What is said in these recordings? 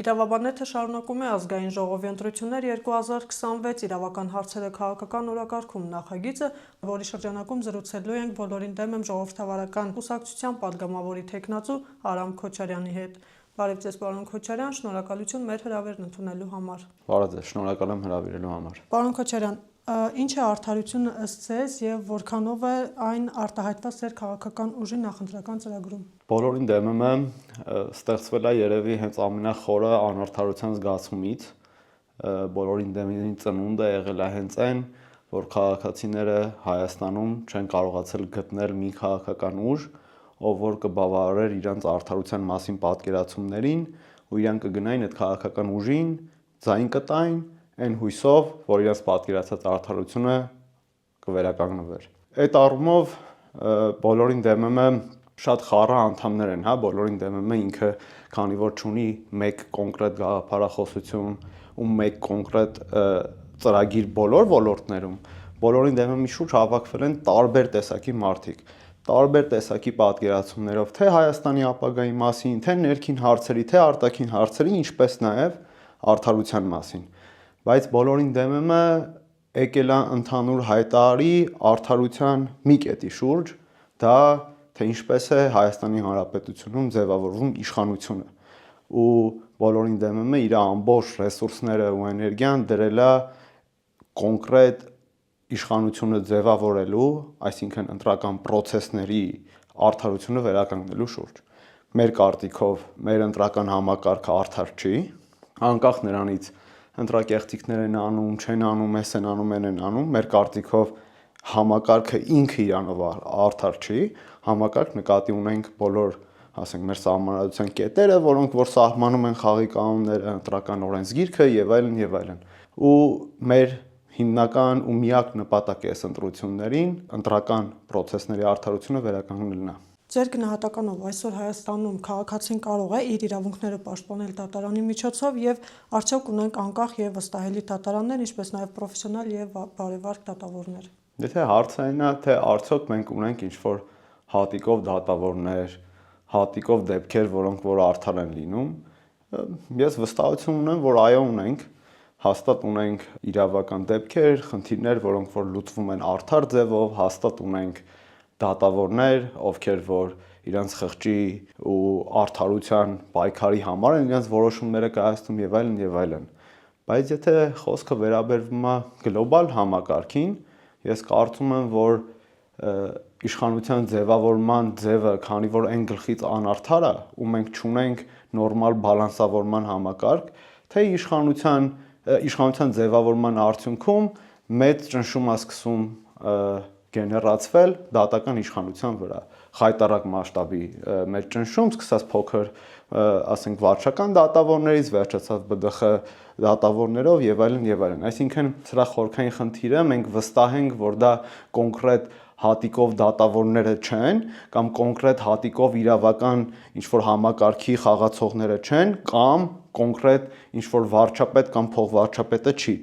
Իրավաբանները շարունակում է ազգային ժողովի ընտրություններ 2026 իրավական հարցերը քաղաքական օրակարգում նախագիծը, որի շրջանակում զրուցելու ենք բոլորին դեմ եմ ժողովրդավարական կուսակցության падգամավորի թեկնածու Արամ Քոչարյանի հետ։ Բարև ձեզ, պարոն Քոչարյան, շնորհակալություն մեր հրավերն ընդունելու համար։ Բարև ձեզ, շնորհակալ եմ հրավիրելու համար։ Պարոն Քոչարյան, ինչ է արդարությունը ըստ ձեզ եւ որքանով է այն արտահայտված ձեր քաղաքական ուժի նախընտրական ծրագրում։ Բոլորին դեմում եմ, ստեղծվել է երևի հենց ամենախորը անարդարության զգացումից, բոլորին դեմին ծնունդ է եղել է հենց այն, որ քաղաքացիները Հայաստանում չեն կարողացել գտնել մի քաղաքական ուժ, ով որ կբավարարեր իրենց արդարության մասին պատկերացումներին ու իրենք կգնային այդ քաղաքական ուժին, ձայն կտային այն հույսով, որ իրենց պատկերացած արդարությունը կվերականգնվեր։ Այդ առումով բոլորին դեմում է շատ խառը անդամներ են, բոլորին դեմում է ինքը, քանի որ չունի մեկ կոնկրետ գաղափարախոսություն ու մեկ կոնկրետ ծրագիր բոլոր ոլորտներում, բոլորին դեմում մի շուրջ հավաքվել են տարբեր տեսակի մարդիկ, տարբեր տեսակի պատկերացումներով, թե Հայաստանի ապագայի մասին, թե ներքին հարցերի, թե արտաքին հարցերի, ինչպես նաև արդարության մասին։ Բայց բոլորին դեմում է եկել է ընդհանուր հայտարարի արդարության մի կետի շուրջ, դա թե ինչպես է Հայաստանի Հանրապետությունում ձևավորվում իշխանությունը, ու բոլորին դեմում է իր ամբողջ ռեսուրսները ու էներգիան դրել է կոնկրետ իշխանությունը ձևավորելու, այսինքն ընտրական process-ների արդարությունը վերականգնելու շուրջ։ Մեր կարծիքով մեր ընտրական համակարգը արդար չի, անկախ նրանից ընտրակեղծիքներ են անում, չեն անում, էս են անում, են անում, մեր կարծիքով համակարգը ինքը իրանով արդար չի, համակարգ նկատի ունենք բոլոր, ասենք, մեր սահմանադրության կետերը, որոնք որ սահմանում են խաղի կանոնները, ընտրական օրենսգիրքը եւ այլն եւ այլն։ Ու մեր հիմնական ու միակ նպատակը այս ընտրություններին ընտրական process-ների արդարությունը վերականգնելն է։ Ձեր գնահատականով այսօր Հայաստանում քաղաքացին կարող է իր իրավունքները պաշտպանել դատարանի միջոցով եւ արդյոք ունենք անկախ եւ վստահելի դատարաններ, ինչպես նաեւ պրոֆեսիոնալ եւ բարեվարկ դատավորներ։ Եթե հարցը այն է, թե արդյոք մենք ունենք ինչ-որ հատիկով դատավորներ, հատիկով դեպքեր, որոնք որ արդար են լինում, ես վստահություն ունեմ, որ այո ունենք, հաստատ ունենք իրավական դեպքեր, խնդիրներ, որոնք որ լուծվում են արդար ձևով, հաստատ ունենք դատավորներ, ովքեր որ իրենց խղճի ու արդարության պայքարի համար են իրենց որոշումները կայացնում եւ այլն եւ այլն։ Բայց եթե խոսքը վերաբերվում է գլոբալ համակարգին, ես կարծում եմ, որ իշխանության ձևավորման ձևը, քանի որ այն գլխից անարդար է, ու մենք չունենք նորմալ բալանսավորման համակարգ, թե իշխանության ձևավորման արդյունքում մեծ ճնշում է սկսում գեներացվել դատական իշխանության վրա, խայտառակ մասշտաբի մեր ճնշում, սկսած փոքր, ասենք, վարչական դատավորներից, վերջացած ԲԴԽ դատավորներով եւ այլն եւ այլն։ Այսինքն սրա խորքային խնդիրը մենք վստահ ենք, որ դա կոնկրետ հատիկով դատավորները չեն, կամ կոնկրետ հատիկով իրավական ինչ-որ համակարգի խաղացողները չեն, կամ կոնկրետ ինչ-որ վարչապետ կամ փոխվարչապետը չի։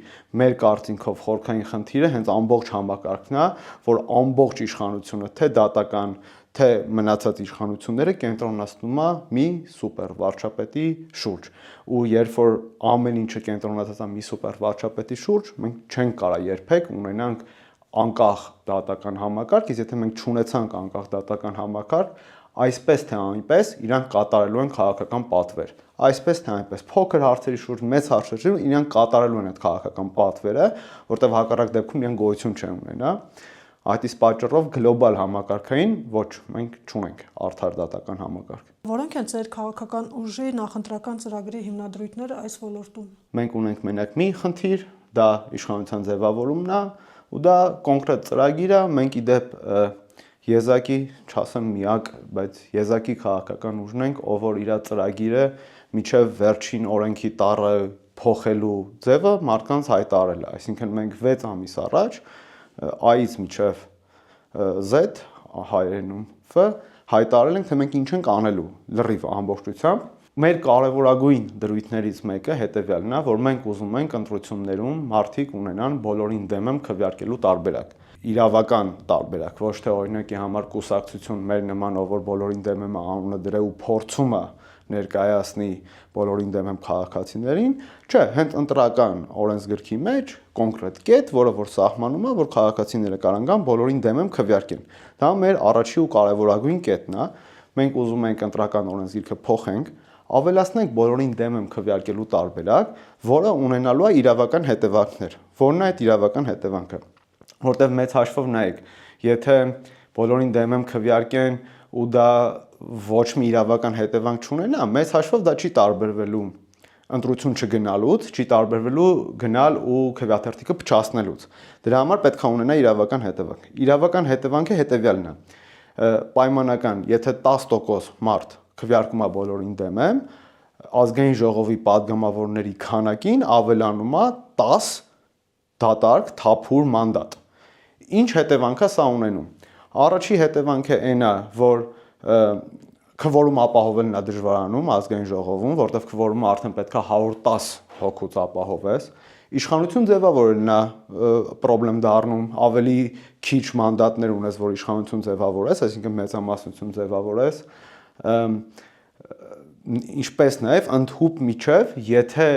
Մեր կարծիքով խորքային խնդիրը հենց ամբողջ համակարգն է, որ ամբողջ իշխանությունը, թե դատական, թե մնացած իշխանությունները կենտրոնացնում է մի սուպեր վարչապետի շուրջ։ Ու երբ որ ամեն ինչը կենտրոնացած է մի սուպեր վարչապետի շուրջ, մենք չենք կարող երբեք ունենանք անկախ դատական համակարգ, իսկ եթե մենք չունեցանք անկախ դատական համակարգ, այսպես թե այնպես իրանք կատարելու են քաղաքական պատվեր։ Այսպես թե այնպես փոքր հարցերի շուրջ, մեծ հարցերի շուրջ իրանք կատարելու են այդ քաղաքական պատվերը, որտեղ հակառակ դեպքում իրանք գոյություն չեն ունենա։ Այդ իսկ պատճառով գլոբալ համակարգային ոչ, մենք չունենք արդար դատական համակարգ։ Որոնք են ձեր քաղաքական ուժի նախընտրական ծրագրի հիմնադրույթները այս ոլորտում։ Մենք ունենք մենակ մի խնդիր, դա իշխանության ձևավորումն է, ու դա կոնկրետ ծրագիր է, մենք իդեպ եզակի, չասեմ միակ, բայց եզակի քաղաքական ուժն ենք, ով որ իր ծրագիրը միջև վերջին օրենքի տառը փոխելու ձևը մարդկանց հայտարարել է։ Այսինքն մենք 6 ամիս առաջ A-ից միջև Z հայերենում F հայտարարել ենք, թե մենք ինչ ենք անելու լրիվ ամբողջությամբ։ Մեր կարևորագույն դրույթներից մեկը հետևյալն է, որ մենք ուզում ենք ընտրություններում մարդիկ ունենան բոլորին դեմ եմ քվեարկելու տարբերակ։ իրավական տարբերակ, ոչ թե օրինակի համար կուսակցություն մեր նման, ով որ բոլորին դեմ եմ անունը դրե ու փորձում է ներկայացնի բոլորին դեմ եմ քաղաքացիներին, չէ, հենց ընտրական օրենսգրքի մեջ կոնկրետ կետ, որը որ սահմանում է, որ քաղաքացիները կարան գան բոլորին դեմ եմ քվեարկեն։ Դա մեր առաջի ու կարևորագույն կետն է։ Մենք ուզում ենք ընտրական օրենսգիրքը փոխենք, ավելացնենք բոլորին դեմ եմ քվեարկելու տարբերակ, որը ունենալու է իրավական հետևանքներ։ Որն է այդ իրավական հետևանքը։ Որտեվ մեծ հաշվով նայեք, եթե բոլորին դեմ եմ քվեարկեն ու դա ոչ մի իրավական հետևանք չունենա, մեծ հաշվով դա չի տարբերվելու ընտրություն չգնալուց, չի տարբերվելու գնալ ու քվեաթերթիկը փչացնելուց։ Դրա համար պետք է ունենա իրավական հետևանք։ Իրավական հետևանքը հետևյալն է. պայմանական, եթե 10% մարդ քվեարկում է բոլորին դեմ եմ, ազգային ժողովի պատգամավորների քանակին ավելանում է 10 դատարկ թափուր մանդատ։ Ինչ հետևանք է սա ունենում։ Առաջի հետևանքը այն է, որ քվորում ապահովելն է դժվարանում ազգային ժողովում, որտեղ քվորումը արդեն պետք է 110 հոգուց ապահովես։ Իշխանություն ձևավորելն է խնդրեմ դառնում, ավելի քիչ մանդատներ ունես, որ իշխանություն ձևավորես, այսինքն մեծամասնություն ձևավորես, ինչպես նաև ընդհուպ միջև, եթե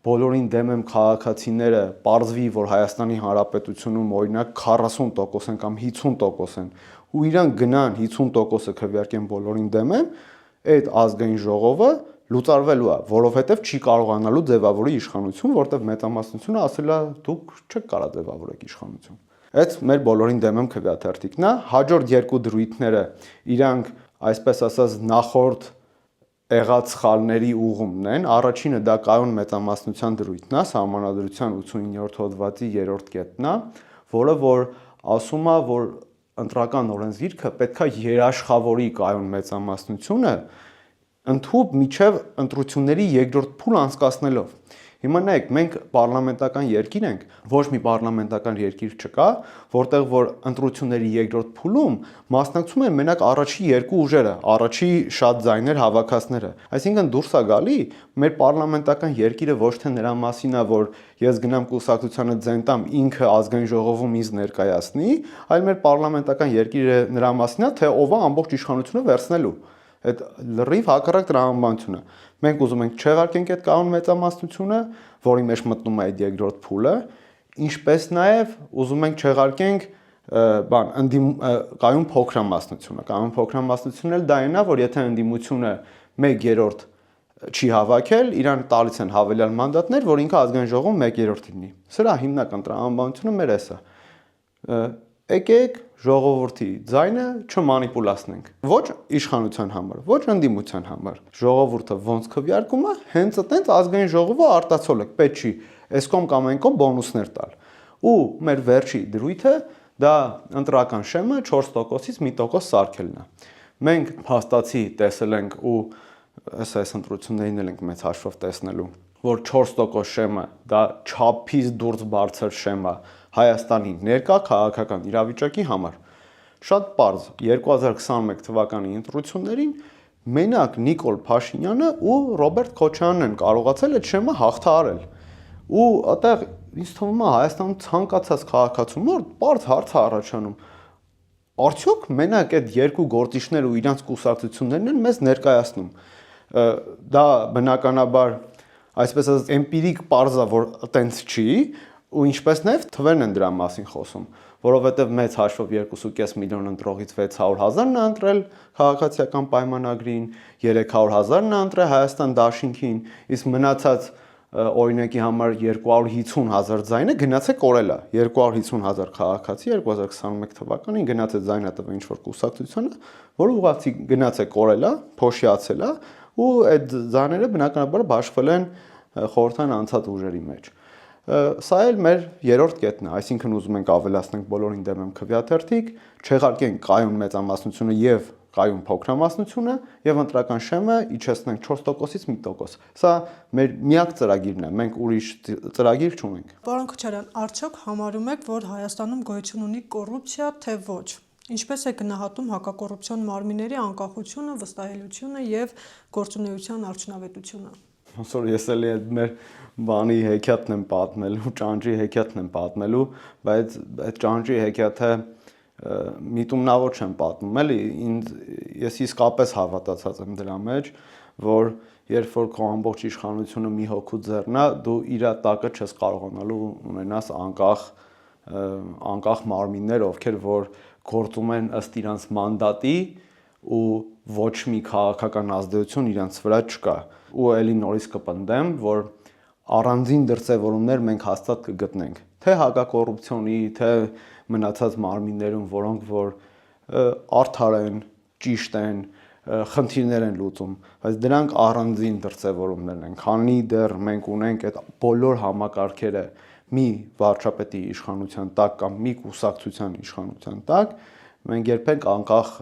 բոլորին դեմ եմ քաղաքացիները պարզվի, որ Հայաստանի Հանրապետությունում օրինակ 40% են կամ 50% են, ու իրանք գնան 50%-ը քվեարկեն բոլորին դեմ եմ, այդ ազգային ժողովը լուծարվելու է, որովհետև չի կարողանալու ձևավորի իշխանություն, որտեղ մեծամասնությունը ասել է դուք չեք կարող ձևավորեք իշխանություն։ Այդ մեր բոլորին դեմ եմ քվեաթերթիկն է, հաջորդ երկու դրույթները իրանք, այսպես ասած, նախորդ եղած սխալների ուղումն են։ Առաջինը դա կայուն մեծամասնության դրույթն է, Սահմանադրության 89-րդ հոդվածի 3-րդ կետն է, որը որ ասում է, որ ընտրական օրենսգիրքը պետք է երաշխավորի կայուն մեծամասնությունը ընդհուպ միջև ընտրությունների երկրորդ փուլ անցկացնելով։ Հիմա նայեք, մենք պարլամենտական երկիր ենք, ոչ մի պարլամենտական երկիր չկա, որտեղ որ ընտրությունների երկրորդ փուլում մասնակցում են մենակ առաջի երկու ուժերը, առաջի շատ ձայներ հավաքածները։ Այսինքն դուրս է գալի մեր պարլամենտական երկիրը ոչ թե նրա մասին է, որ ես գնամ կուսակցությանը ձեն տամ, ինքը ազգային ժողովում ինձ ներկայացնի, այլ մեր պարլամենտական երկիրը նրա մասին է, թե ով է ամբողջ իշխանությունը վերցնելու։ Այդ լրիվ հակառակ տրամաբանությունը։ Մենք ուզում ենք չեղարկենք այդ կանոն մեծամասնությունը, որի մեջ մտնում է այդ երկրորդ փուլը, ինչպես նաև ուզում ենք չեղարկենք կայուն փոքրամասնությունը։ Կայուն փոքրամասնությունն էլ դա այն է, որ եթե ընդդիմությունը 1/3 չի հավաքել, իրան տալիս են հավելյալ մանդատներ, որ ինքը ազգային ժողովում 1/3 լինի։ Սրա հիմնական տրամաբանությունը մեր էսա։ Եկեք ժողովրդի ձայնը չմանիպուլացնենք։ Ոչ իշխանության համար, ոչ ընդդիմության համար։ Ժողովուրդը ոնց քվեարկում է, հենց այդտենց ազգային ժողովը արտացոլեք, պետք չի այսքոմ կամ այնքոմ բոնուսներ տալ։ Ու մեր վերջի դրույթը դա ընտրական շեմը 4%-ից 1% սարքելն է։ Մենք փաստացի տեսել ենք ու այս ընտրություններին էլ ենք մեծ հաշվով տեսնելու, որ 4% շեմը դա չափից դուրս բարձր շեմ է Հայաստանի ներկա քաղաքական իրավիճակի համար։ Շատ պարզ 2021 թվականի ընտրություններին մենակ Նիկոլ Փաշինյանը ու Ռոբերտ Քոչարյանն են կարողացել այդ շեմը հաղթահարել։ Ու այդտեղ ինձ թվում է Հայաստանում ցանկացած քաղաքացու մոտ պարզ հարց է առաջանում. արդյոք մենակ այդ երկու գործիչներ ու իրանց կուսակցություններն են մեզ ներկայացնում։ Դա բնականաբար այսպես ասած էմպիրիկ պարզ է, որ այտենց չի, ու ինչպես նաև թվերն են դրա մասին խոսում, որովհետև մեծ հաշվով 2.5 միլիոն ընտրողից 600,000-ն է ընտրել քաղաքացիական պայմանագրին, 300,000-ն է ընտրել Հայաստան Դաշինքին, իսկ մնացած օրինակի համար 250,000 ձայնը գնաց է կորել է։ 250,000 քաղաքացի 2021 թվականին գնաց է ձայնը տվել ինչ-որ կուսակցությանը, որը ուղղակի գնաց է կորել է, փոշիացել է, ու այդ ձայները բնականաբար բաշխվել են խորհրդային անցած ուժերի մեջ։ Սա էլ մեր երրորդ կետն է, այսինքն ուզում ենք ավելացնենք բոլորին դեմ եմ քվեաթերթիկ, չեղարկենք կայուն մեծամասնությունը եւ կայուն փոքրամասնությունը եւ ընտրական շեմը իջեցնենք 4%-ից 1%։ Սա մեր միակ ծրագիրն է, մենք ուրիշ ծրագիր չունենք։ Պարոն Քոչարյան, արդյոք համարում եք, որ Հայաստանում գոյություն ունի կոռուպցիա, թե ոչ։ Ինչպես է գնահատում հակակոռուպցիոն մարմինների անկախությունը, վստահելիությունը եւ գործունեության արդյունավետությունը։ ոնց որ ես էլի այդ մեր բանի հեքիաթն եմ պատմելու, ճանճի հեքիաթն եմ պատմելու, բայց այդ ճանճի հեքիաթը միտումնավոր չեմ պատմում, էլի ես իսկապես հավատացած եմ դրա մեջ, որ երբ որ քո ամբողջ իշխանությունը մի հոգու ձեռն է, դու իր տակը չես կարողանալու ունենաս անկախ մարմիններ, ովքեր որ գործում են ըստ իրանց մանդատի ու ոչ մի քաղաքական ազդեցություն իրանց վրա չկա։ Ու էլի նորից կպնդեմ, որ առանձին դրսևորումներ մենք հաստատ կգտնենք, թե հակակոռուպցիոնի, թե մնացած մարմիններում, որոնք որ արդար են, ճիշտ են, խնդիրներ են լուծում, բայց դրանք առանձին դրսևորումներ են, քանի դեռ մենք ունենք այդ բոլոր համակարգերը մի վարչապետի իշխանության տակ կամ մի կուսակցության իշխանության տակ, մենք երբեք անկախ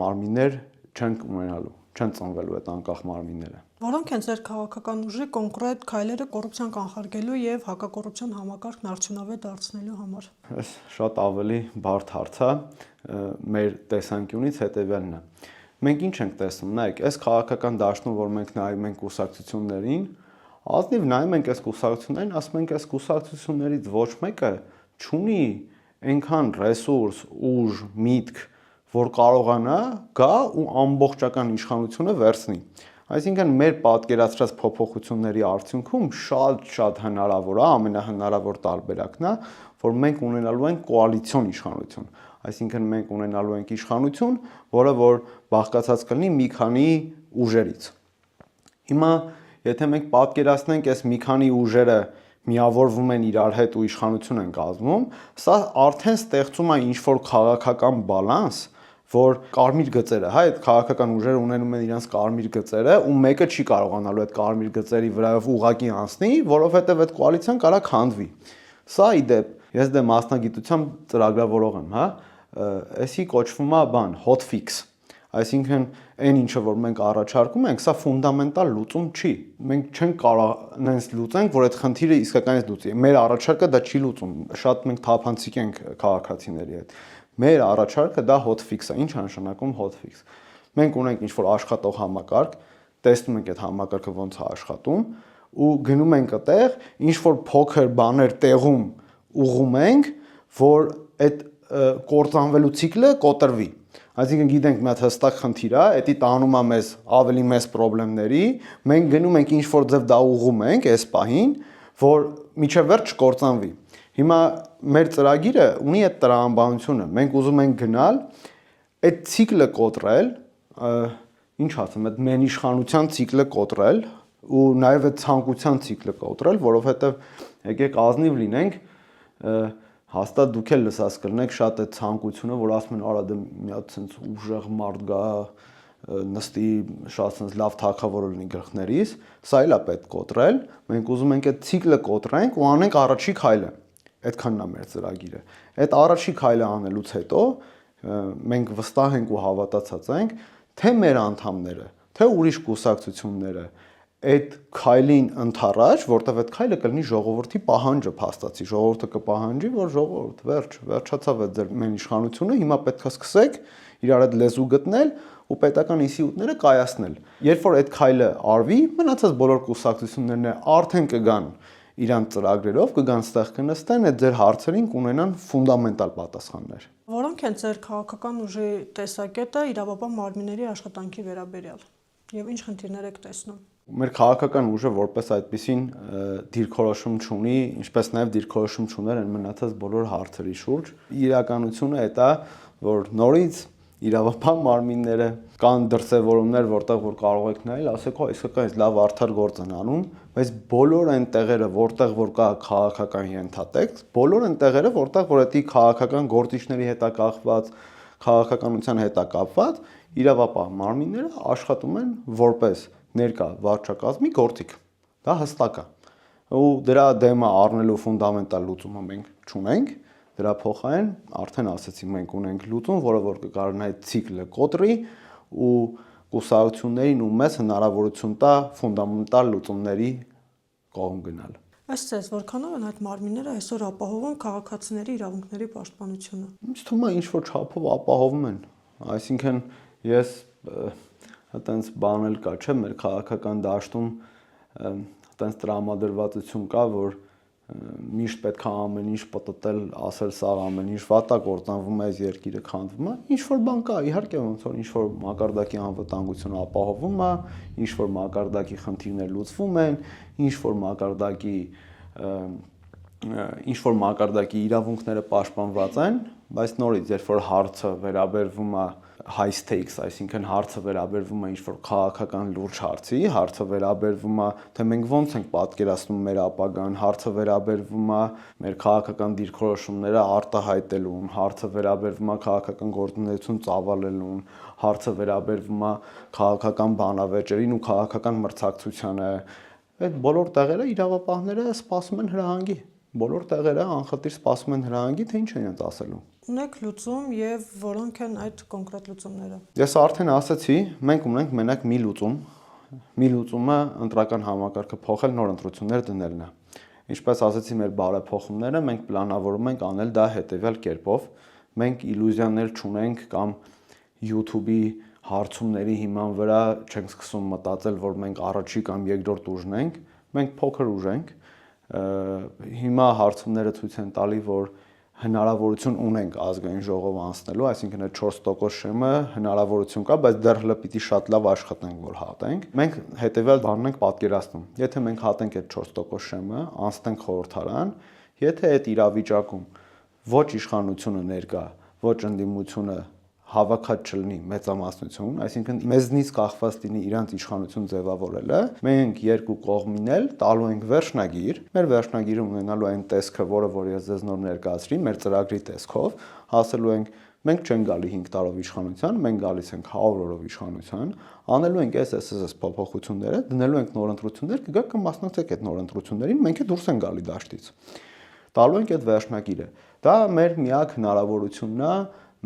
մարմիններ չենք ունենալու, չեն ծնվելու այդ անկախ մարմինները։ Որոնք են ձեր քաղաքական ուժի կոնկրետ քայլերը կոռուպցիան կանխարգելու եւ հակակոռուպցիոն համակարգն արդյունավետ դարձնելու համար։ Այս շատ ավելի բարդ հարց է, մեր տեսանկյունից հետեւյալն է։ Մենք ինչ ենք տեսնում, նայեք, այս քաղաքական դաշտում, որ մենք նայում ենք կուսակցություններին, ազնիվ նայում ենք այս կուսակցություններին, ասում ենք այս կուսակցություններից ոչ մեկը չունի այնքան ռեսուրս, ուժ, միտք, որ կարողանա գա ու ամբողջական իշխանությունը վերցնի։ Այսինքն մեր պատկերացրած փոփոխությունների արդյունքում շատ հնարավոր է, ամենահնարավոր տարբերակն է, որ մենք ունենալու ենք կոալիցիոն իշխանություն։ Այսինքն մենք ունենալու ենք իշխանություն, որը որ բաղկացած կլինի մի քանի ուժերից։ Հիմա եթե մենք պատկերացնենք այս մի քանի ուժերը միավորվում են իրար հետ ու իշխանություն են կազմում, սա արդեն ստեղծում է ինչ-որ քաղաքական բալանս, որ կարմիր գծերը, հա, այդ քաղաքական ուժերը ունենում են իրենց կարմիր գծերը ու մեկը չի կարողանալու այդ կարմիր գծերի վրայով ուղղակի անցնի, որովհետև այդ կոալիցիան կարա քանդվի։ Սա ի դեպ, ես դե մասնագիտությամբ ծրագրավորող եմ, հա, էսի կոչվում է բան, hot fix։ Այսինքն այն ինչը որ մենք առաջարկում ենք, սա ֆունդամենտալ լուծում չի։ Մենք չենք կարող նենց լուծենք, որ այդ խնդիրը իսկականից լուծի։ Մեր առաջարկը դա չի լուծում։ Շատ մենք թափանցիկ ենք քաղաքացիների հետ։ Մեր առաջարկը դա hot fix է։ Ինչ է նշանակում hot fix։ Մենք ունենք ինչ-որ աշխատող համակարգ, տեսնում ենք այդ համակարգը ոնց է աշխատում ու գնում ենք այդտեղ, ինչ-որ փոքր բաներ տեղում ուղղում ենք, որ այդ կործանվելու ցիկլը կոտրվի։ Այսինքն գիտենք մի հատ հստակ խնդիր է, դա տանում է մեզ ավելի մեծ խնդիրների, մենք գնում ենք ինչ-որ ձև դա ուղղում ենք այս պահին, որ միջև վերջ չկործանվի։ Հիմա մեր ծրագիրը ունի այդ տրամաբանությունը, մենք ուզում ենք գնալ այդ ցիկլը կոտրել, ինչ ասեմ, այդ մենիշխանության ցիկլը կոտրել ու նաև այդ ցանկության ցիկլը կոտրել, որովհետև եկեք ազնիվ լինենք, հաստատ դուք էլ լսած կլինեք շատ այդ ցանկությունը, որ ասում են, արա դե մի հատ sense ուժեղ մարդ գա, նստի, շատ sense լավ թագավոր լինի գլխներիս, սա էլ է պետք կոտրել, մենք ուզում ենք այդ ցիկլը կոտրենք ու անենք առաջի քայլը։ Այդքանն է մեր ծրագիրը։ Այդ առաջի քայլը անելուց հետո մենք վստահ ենք ու հավատացած ենք, թե մեր անդամները, թե ուրիշ կուսակցությունները այդ քայլին ընթառաջ, որտեղ այդ քայլը կլինի ժողովրդի պահանջը փաստացի, ժողովուրդը կպահանջի, որ ժողովուրդ, վերջացավ այդ ձեր մեն իշխանությունը, հիմա պետք է սկսեք իրար այդ լեզու գտնել ու պետական ինստիտուտները կայացնել։ Երբ որ այդ քայլը արվի, մնացած բոլոր կուսակցություններն արդեն կգան իրանց ծրագրերով, կգան ստեղ կնստեն, այդ ձեր հարցերին կունենան ֆունդամենտալ պատասխաններ։ Որոնք են ձեր քաղաքական ուժի տեսակետը իրավապահ մարմինների աշխատանքի վերաբերյալ եւ ինչ խնդիրներ եք տեսնում։ Մեր քաղաքական ուժը որպես այդպեսին դիրքորոշում չունի, ինչպես նաև դիրքորոշում չուներ այն մնացած բոլոր հարցերի շուրջ։ Իրականությունը դա որ նորից իրավապահ մարմինները կան դրսևորումներ, որտեղ որ կարող եք նայել, ասեք, հա, իսկականից լավ արդար գործ են անում, բայց բոլոր այն տեղերը, որտեղ որ կա քաղաքական ենթատեքստ, բոլոր այն տեղերը, որտեղ որ դա քաղաքական գործիչների հետ է կապված, քաղաքականության հետ է կապված, իրավապահ մարմինները աշխատում են որպես ներկա վարչակազմի գործիք։ Դա հստակ է։ Ու դրա դեմը առնելու ֆունդամենտալ լուծումը մենք չունենք, դրա փոխարեն արդեն ասացի մենք ունենք լուծում, որը որ կկարողանա այդ ցիկլը կոտրի ու կուսակցություններին ու մեզ հնարավորություն տա ֆունդամենտալ լուծումների կողմ գնալ։ Ըստ ձեզ, որքանով են այդ մարմինները այսօր ապահովում քաղաքացիների իրավունքների պաշտպանությունը։ Ինձ թվում է ինչ որ չափով ապահովում են։ Այսինքն ես այտենց բան էլ կա, չէ՞, մեր քաղաքական դաշտում այտենց տրամադրվածություն կա, որ միշտ պետք է ամեն ինչ պտտել, ասել սա ամեն ինչ վատ է, կործանվում է այս երկիրը, քանդվում է, ինչ որ բան կա, իհարկե ոնց որ ինչ որ մակարդակի անվտանգությունը ապահովում է, ինչ որ մակարդակի խնդիրներ լուծվում են, ինչ որ մակարդակի իրավունքները պաշտպանված են, բայց նորից երբ որ հարցը վերաբերվում է high stakes, այսինքն հարցը վերաբերվում է ինչ-որ քաղաքական լուրջ հարցի, հարցը վերաբերվում է, թե մենք ոնց ենք պատկերացնում մեր ապագան, հարցը վերաբերվում է մեր քաղաքական դիրքորոշումները արտահայտելուն, հարցը վերաբերվում է քաղաքական գործունեություն ծավալելուն, հարցը վերաբերվում է քաղաքական բանավեճերին ու քաղաքական մրցակցությանը, այդ բոլոր տեղերը իրավապահները սպասում են հրահանգի, բոլոր տեղերը անխտիր սպասում են հրահանգի, թե ինչ են իրենց ասելու։ Ունեք լուծում եւ որոնք են այդ կոնկրետ լուծումները։ Ես արդեն ասացի, մենք ունենք մենակ մի լուծում։ Մի լուծումը ընտրական համակարգը փոխել, նոր ընտրություններ դնելն է։ Ինչպես ասացի, մեր բարեփոխումները մենք պլանավորում ենք անել դա հետեւյալ կերպով։ Մենք իլյուզիաներ չունենք կամ YouTube-ի հարցումների հիման վրա չենք սկսում մտածել, որ մենք առաջի կամ երկրորդ ուժն ենք, մենք փոքր ուժ ենք։ Հիմա հարցումները ցույց են տալի, որ հնարավորություն ունենք ազգային ժողով անցնելու, այսինքն այդ 4% շեմը հնարավորություն կա, բայց դեռ հələ պիտի շատ լավ աշխատենք, որ հատենք։ Մենք հետեւյալ բանն ենք պատկերացնում։ Եթե մենք հատենք այդ 4% շեմը, անցնենք խորհրդարան, եթե այդ իրավիճակում ոչ իշխանությունը ներկա, ոչ ընդդիմությունը հավաքած չլինի մեծամասնություն, այսինքն մեզնից կախված լինի իրանց իշխանություն ձևավորելը, մենք երկու կողմին էլ տալու ենք վերջնագիր, մեր վերջնագիրը ունենալու այն տեսքը, որը որ ես ձեզ նոր ներկայացրի, մեր ծրագրի տեսքով, ասելու ենք մենք չենք գալի 5 տարով իշխանության, մենք գալիս ենք 100 օրով իշխանության, անելու ենք այս փոփոխությունները, դնելու ենք նոր ընտրություններ, կգաք կմասնակցեք այդ նոր ընտրություններին, մենք է դուրս ենք գալի դաշտից։ Տալու ենք այդ վերջնագիրը։ Դա մեր միակ հնարավորությունն է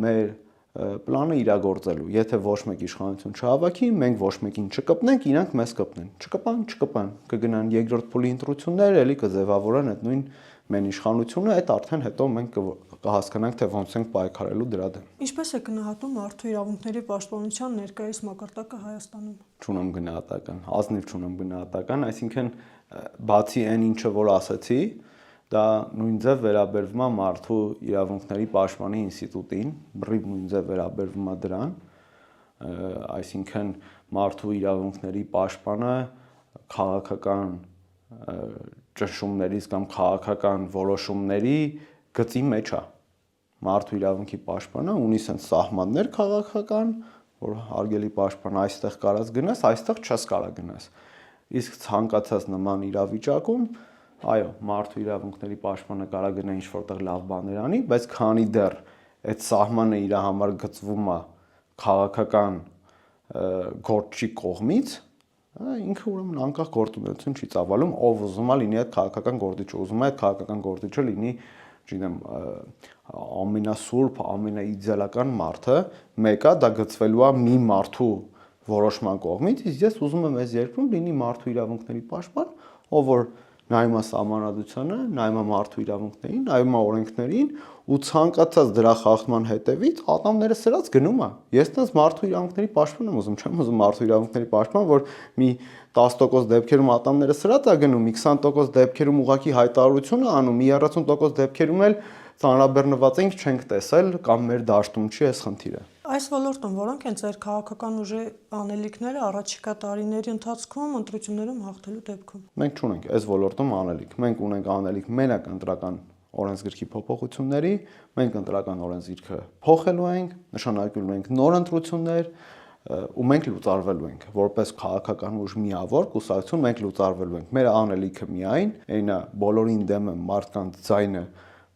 մեր պլանը իրագործելու։ Եթե ոչ մեկ իշխանություն չհավաքի, մենք ոչ մեկին չկպնենք, իրանք մեզ կպնեն։ Չկպան, կգնան երկրորդ փուլի ընտրություններ, ելի կձևավորեն այդ նույն մեն իշխանությունը, այդ արդեն հետո մենք կհասկանանք, թե ոնց ենք պայքարելու դրա դեմ։ Ինչպես է գնահատում մարդու իրավունքների պաշտպանության ներկայիս մակարդակը Հայաստանում։ Չունեմ գնահատական, ազնիվ չունեմ գնահատական, այսինքն բացի այն ինչը որ ասացի, դա նույն ձև վերաբերվում է մարդու իրավունքների պաշտպանի ինստիտուտին, բռիվ նույն ձև վերաբերվում է դրան, այսինքն մարդու իրավունքների պաշտպանը քաղաքական ճնշումներից կամ քաղաքական որոշումների գծի մեջ է։ Մարդու իրավունքի պաշտպանը ունի sense սահմաններ քաղաքական, որ հարգելի պաշտպան այստեղ կարած գնաս, այստեղ չես կարա գնաս։ Իսկ ցանկացած նման իրավիճակում այո, մարդու իրավունքների պաշտպանը կարա գնա ինչ որտեղ լավ բաներ անի, բայց քանի դեռ այդ սահմանը իր համար գծվում է քաղաքական գործչի կողմից, ինքը ուրեմն անկախ գործունեություն չի ծավալում, ով ուզում է լինի այդ քաղաքական գործիչը, ուզում է այդ քաղաքական գործիչը լինի, չգիտեմ, ամենասուրբ, ամենաիդեալական մարդը, մեկը դա գծվելու է մի մարդու որոշման կողմից, իսկ ես ուզում եմ այս երկրում լինի մարդու իրավունքների պաշտպան, ով որ նայում է սահմանադրությանը, նայում է մարդու իրավունքներին, նայում է օրենքներին ու ցանկացած դրա խախտման հետևից ատամները սրած գնում է։ Ես տես մարդու իրավունքների պաշտպան եմ ուզում, չեմ ուզում մարդու իրավունքների պաշտպան, որ մի 10% դեպքերում ատամները սրած է գնում, մի 20% դեպքերում ուղղակի հայտարարություն է անում, մի 30% դեպքերում էլ ծանրաբեռնված ենք չենք տեսել կամ մեր դաշտում չի այս խնդիրը։ Այս ոլորտում որոնք են ձեր քաղաքական ուժի անելիքները առաջիկա տարիների ընթացքում ընտրություններում հաղթելու դեպքում։ Մենք չունենք այս ոլորտում անելիք։ Մենք ունենք անելիք մենակ ընտրական օրենսգրքի փոփոխությունների, մենք ընտրական օրենսգիրքը փոխելու ենք, նշանակելու ենք նոր ընտրություններ ու մենք լուծարվելու ենք որպես քաղաքական ուժ միավոր կուսակցություն մենք լուծարվելու ենք։ Մեր անելիքը միայն այնա բոլորին դեմը մարդկանց ձայնը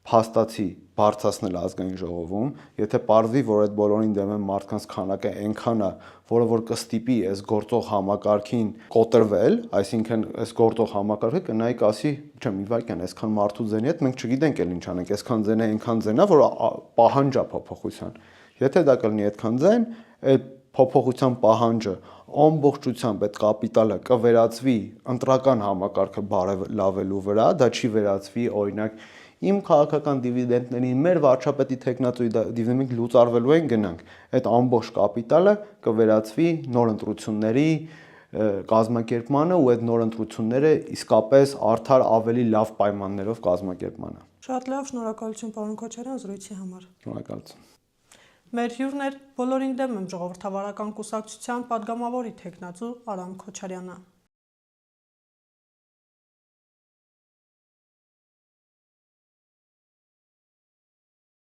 փաստացի բարձրացնել ազգային ժողովում, եթե պարզվի, որ այդ բոլորին դեմ մարդկանց քանակը այնքան է, որը որ կստիպի այս գործող համակարգին կոտրվել, այսինքն այս գործող համակարգը կնայի կասի, չեմ մի վայրկյան, այսքան մարդու ձենի հետ մենք չգիտենք էլ ինչ անենք, այսքան ձեն է, այնքան ձեն է, որ պահանջ է փոփոխության։ Եթե դա կլինի այդքան ձեն, այդ փոփոխության պահանջը ամբողջությամբ այդ կապիտալը կվերածվի ընտրական համակարգը բարելավելու վրա, դա չի վերածվի օրինակ իմ քաղաքական դիվիդենդներին մեր վարչապետի տեխնատոյի դիվիդենդ լուծարվելու են գնանք։ Այդ ամբողջ կապիտալը կվերածվի նոր ընտրությունների կազմակերպմանը ու այդ նոր ընտրությունները իսկապես արդար ավելի լավ պայմաններով կազմակերպմանը։ Շատ լավ, շնորհակալություն պարոն Քոչարյան զրույցի համար։ Շնորհակալություն։ Մեր հյուրն էր Բոլորին դեմ եմ ժողովրդավարական կուսակցության падգամավորի թեկնածու Արամ Քոչարյանը։